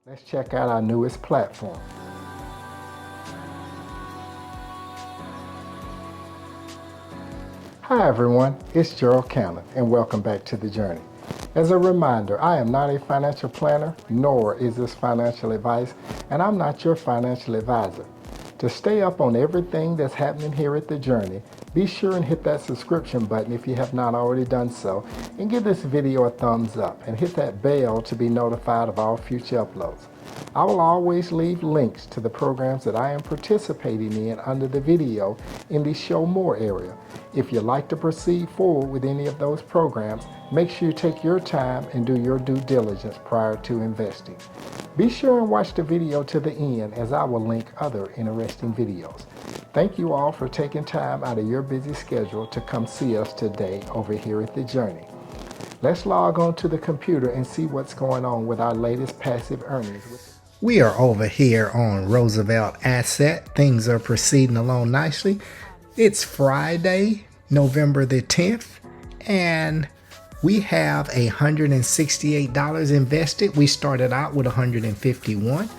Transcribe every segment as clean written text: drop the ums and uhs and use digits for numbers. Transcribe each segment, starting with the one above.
Let's check out our newest platform. Hi everyone, it's Gerald Cannon and welcome back to The Journey. As a reminder, I am not a financial planner, nor is this financial advice, and I'm not your financial advisor. To stay up on everything that's happening here at The Journey, be sure and hit that subscription button if you have not already done so, and give this video a thumbs up, and hit that bell to be notified of all future uploads. I will always leave links to the programs that I am participating in under the video in the Show More area. If you'd like to proceed forward with any of those programs, make sure you take your time and do your due diligence prior to investing. Be sure and watch the video to the end, as I will link other interesting videos. Thank you all for taking time out of your busy schedule to come see us today over here at The Journey. Let's log on to the computer and see what's going on with our latest passive earnings. We are over here on Roosevelt Asset. Things are proceeding along nicely. It's Friday, November the 10th, and we have $168 invested. We started out with $151.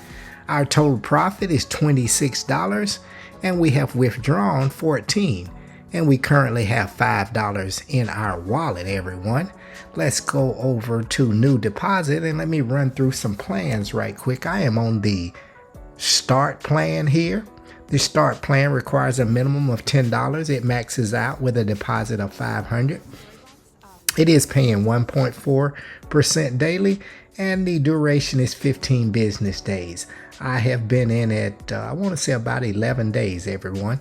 Our total profit is $26, and we have withdrawn $14. And we currently have $5 in our wallet, everyone. Let's go over to new deposit and let me run through some plans right quick. I am on the start plan here. The start plan requires a minimum of $10. It maxes out with a deposit of $500. It is paying 1.4% daily, and the duration is 15 business days. I have been in it, I want to say about 11 days, everyone.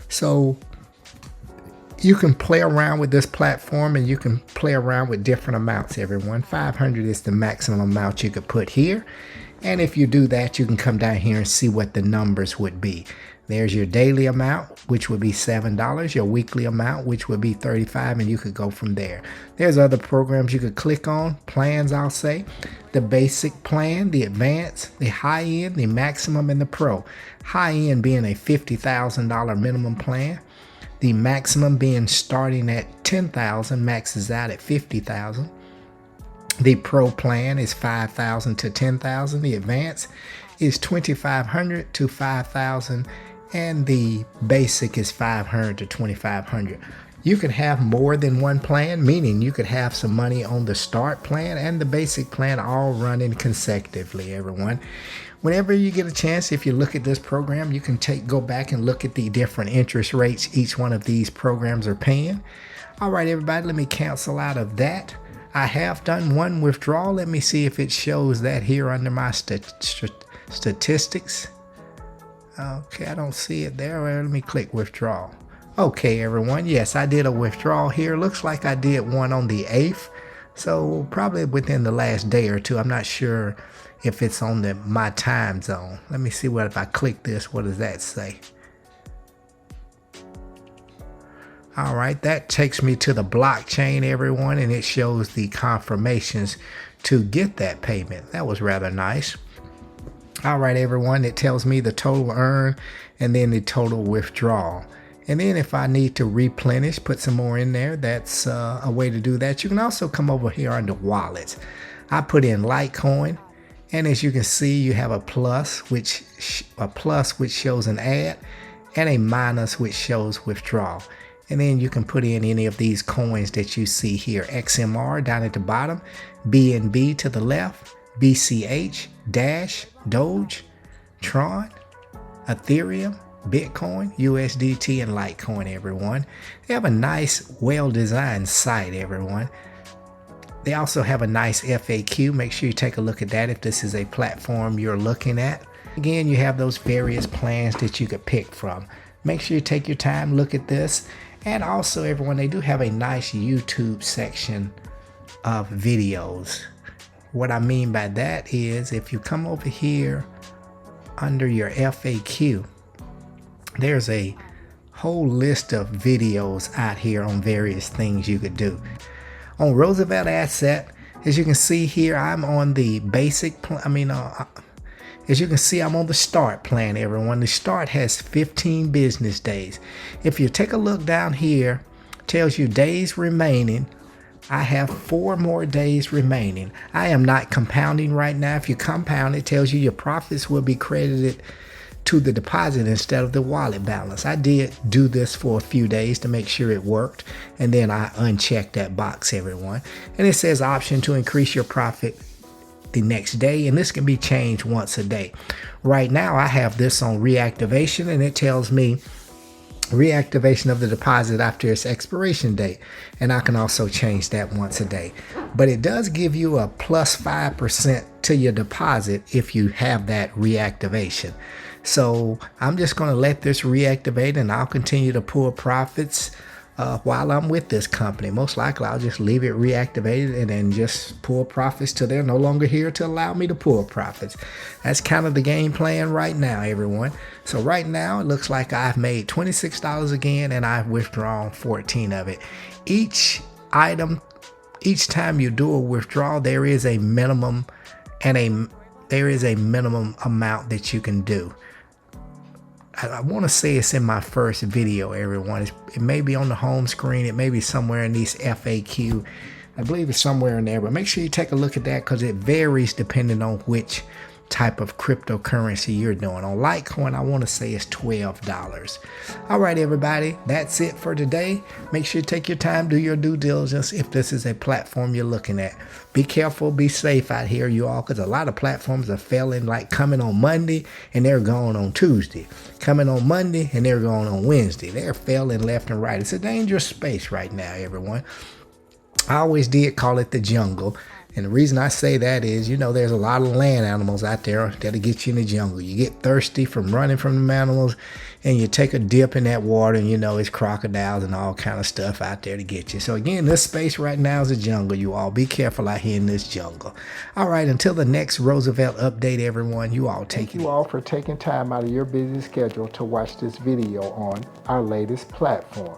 So you can play around with this platform and you can play around with different amounts, everyone. 500 is the maximum amount you could put here. And if you do that, you can come down here and see what the numbers would be. There's your daily amount, which would be $7, your weekly amount, which would be $35, and you could go from there. There's other programs you could click on, plans I'll say. The basic plan, the advanced, the high end, the maximum, and the pro. High end being a $50,000 minimum plan. The maximum being starting at $10,000, maxes out at $50,000. The pro plan is $5,000 to $10,000. The advanced is $2,500 to $5,000. And the basic is $500 to $2,500. You could have more than one plan, meaning you could have some money on the start plan and the basic plan all running consecutively, everyone. Whenever you get a chance, if you look at this program, you can go back and look at the different interest rates each one of these programs are paying. All right, everybody, let me cancel out of that. I have done one withdrawal. Let me see if it shows that here under my statistics. Okay, I don't see it there. Well, let me click withdrawal. Okay, everyone. Yes, I did a withdrawal here. Looks like I did one on the 8th. So probably within the last day or two. I'm not sure if it's on my time zone. Let me see what if I click this, what does that say? All right, that takes me to the blockchain, everyone, and it shows the confirmations to get that payment. That was rather nice. All right, everyone, it tells me the total earn and then the total withdrawal. And then if I need to replenish, put some more in there, that's a way to do that. You can also come over here under wallets. I put in Litecoin, and as you can see, you have a plus which shows an add, and a minus which shows withdrawal. And then you can put in any of these coins that you see here. XMR down at the bottom, BNB to the left, BCH, Dash, Doge, Tron, Ethereum, Bitcoin, USDT, and Litecoin, everyone. They have a nice, well-designed site, everyone. They also have a nice FAQ. Make sure you take a look at that if this is a platform you're looking at. Again, you have those various plans that you could pick from. Make sure you take your time, look at this. And also, everyone, they do have a nice YouTube section of videos. What I mean by that is if you come over here under your FAQ, there's a whole list of videos out here on various things you could do. On Roosevelt Asset, as you can see here, I'm on the basic plan. As you can see, I'm on the start plan, everyone. The start has 15 business days. If you take a look down here, it tells you days remaining, I have 4 more days remaining. I am not compounding right now. If you compound, it tells you your profits will be credited to the deposit instead of the wallet balance. I did do this for a few days to make sure it worked, and then I unchecked that box, everyone. And it says option to increase your profit the next day, and this can be changed once a day. Right now I have this on reactivation, and it tells me reactivation of the deposit after its expiration date, and I can also change that once a day. But it does give you a plus 5% to your deposit if you have that reactivation. So I'm just going to let this reactivate, and I'll continue to pull profits while I'm with this company. Most likely I'll just leave it reactivated and then just pull profits till they're no longer here to allow me to pull profits. That's kind of the game plan right now, everyone. So right now it looks like I've made $26 again, and I've withdrawn 14 of it. Each item, each time you do a withdrawal, there is a minimum and there is a minimum amount that you can do. I want to say it's in my first video, everyone. It may be on the home screen. It may be somewhere in these FAQ. I believe it's somewhere in there, but make sure you take a look at that because it varies depending on which type of cryptocurrency you're doing. On Litecoin, I want to say it's $12. All right, everybody, that's it for today. Make sure you take your time, do your due diligence if this is a platform you're looking at. Be careful, be safe out here, you all, because a lot of platforms are failing, like coming on Monday and they're going on Tuesday. Coming on Monday and they're going on Wednesday. They're failing left and right. It's a dangerous space right now, everyone. I always did call it the jungle. And the reason I say that is, you know, there's a lot of land animals out there that'll get you in the jungle. You get thirsty from running from them animals, and you take a dip in that water, and you know it's crocodiles and all kind of stuff out there to get you. So again, this space right now is a jungle, you all. Be careful out here in this jungle. All right, until the next Roosevelt update, everyone, you all take it. Thank you all for taking time out of your busy schedule to watch this video on our latest platform.